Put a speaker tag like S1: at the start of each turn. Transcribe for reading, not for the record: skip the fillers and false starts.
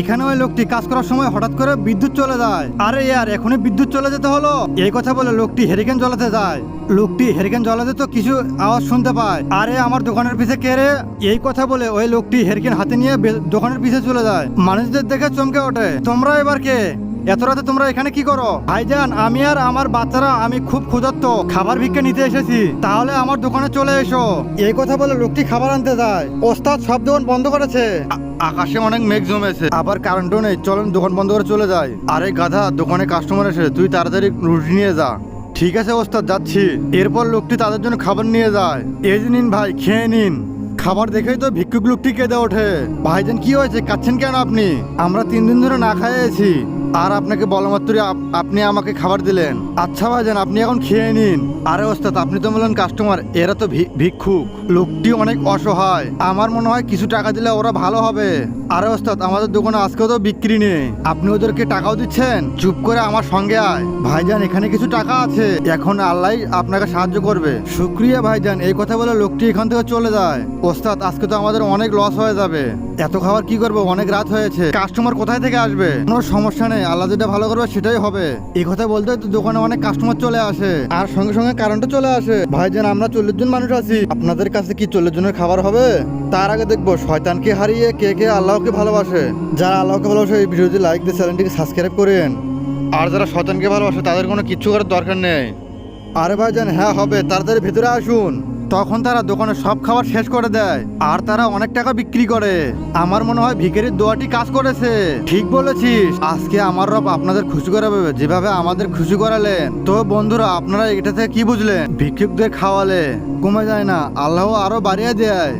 S1: এখানে ওই লোকটি কাজ করার সময় হঠাৎ করে বিদ্যুৎ চলে যায়। আরে ইয়ার, এখনই বিদ্যুৎ চলে যেতে হলো? এই কথা বলে লোকটি হেরিকেন জ্বালাতে যায়। লোকটি হেরিকেন জ্বালাতে তো কিছু আওয়াজ শুনতে পায়। আরে আমার দোকানের পিছে কে রে? এই কথা বলে ওই লোকটি হেরিকেন হাতে নিয়ে দোকানের পিছে চলে যায়। মানুষদের দেখে চমকে ওঠে, তোমরা এবার কে? এত রাতে তোমরা এখানে কি করো? ভাইজান, আমি আর আমার বাচ্চারা আমি খুব ক্ষুধার্ত, খাবার ভিক্ষা নিতে এসেছি, তাহলে আমার দোকানে চলে এসো। এই কথা বলে লোকটি খাবার আনতে যায়। ওস্তাদ, সব দোকান বন্ধ করেছে। আকাশে অনেক মেঘ জমেছে, আবার কারেন্টও নেই, চলেন দোকান বন্ধ করে চলে যায়। আরে গাধা, দোকানে কাস্টমার এসে, তুই তাড়াতাড়ি রুটি নিয়ে যা। ঠিক আছে ওস্তাদ, যাচ্ছি। এরপর লোকটি তাদের জন্য খাবার নিয়ে যায়। এই যে নিন ভাই, খেয়ে নিন। খাবার দেখেই তো ভিক্ষুক লোকটি কেঁদে ওঠে। ভাইজান, কি হয়েছে, কাঁদছেন কেন আপনি? আমরা 3 দিন ধরে না খাইয়েছি, আর আপনাকে বলা মাত্রই আপনি আমাকে খাবার দিলেন। আচ্ছা ভাইজান, আপনি এখন খেয়ে নিন। আরে ওস্তাদ, আপনি তো বললেন কাস্টমার, এরা তো ভিক্ষুক। লোকটি অনেক অসহায়, আমার মনে হয় কিছু টাকা দিলে ওরা ভালো হবে। আরে ওস্তাদ, আমাদের দোকানে আজকেও তো বিক্রি নেই, আপনি ওদেরকে টাকাও দিচ্ছেন? চুপ করে আমার সঙ্গে আয়। ভাইজান, এখানে কিছু টাকা আছে, এখন আল্লাহ আপনাকে সাহায্য করবে। শুক্রিয়া ভাইজান। এই কথা বলে লোকটি এখান থেকে চলে যায়। ওস্তাদ, আজকে তো আমাদের অনেক লস হয়ে যাবে, এত খাবার কি করবো, অনেক রাত হয়েছে, কাস্টমার কোথায় থেকে আসবে? কোনো সমস্যা নেই, আল্লাহ যেটা ভালো করবে সেটাই হবে। এই কথা বলতে তো দোকানে অনেক কাস্টমার চলে আসে, আর সঙ্গে সঙ্গে কারেন্টও চলে আসে। ভাইজান, আমরা 40 জন মানুষ আছি, আপনাদের কাছে কি 40 জনের খাবার হবে? তার আগে দেখবো শয়তানকে হারিয়ে কে কে আল্লাহকে ভালোবাসে। যারা আল্লাহকে ভালোবাসে এই ভিডিওটি লাইক দিয়ে চ্যানেলটিকে সাবস্ক্রাইব করেন, আর যারা শয়তানকে ভালোবাসে তাদের কোনো কিচ্ছু করার দরকার নেই। আরে ভাইজান, হ্যাঁ হবে, তাড়াতাড়ি ভেতরে আসুন। তখন তারা দোকানে সব খাবার শেষ করে দেয়, আর তারা অনেক টাকা বিক্রি করে। আমার মনে হয় ভিখারির দোয়াটি কাজ করেছে। ঠিক বলেছিস, আজকে আমার রব আপনাদের খুশি করাবে যেভাবে আমাদের খুশি করালেন। তো বন্ধুরা, আপনারা এটা থেকে কি বুঝলেন? ভিক্ষুকদের খাওয়ালে কমে যায় না, আল্লাহ আরো বাড়িয়ে দেয়।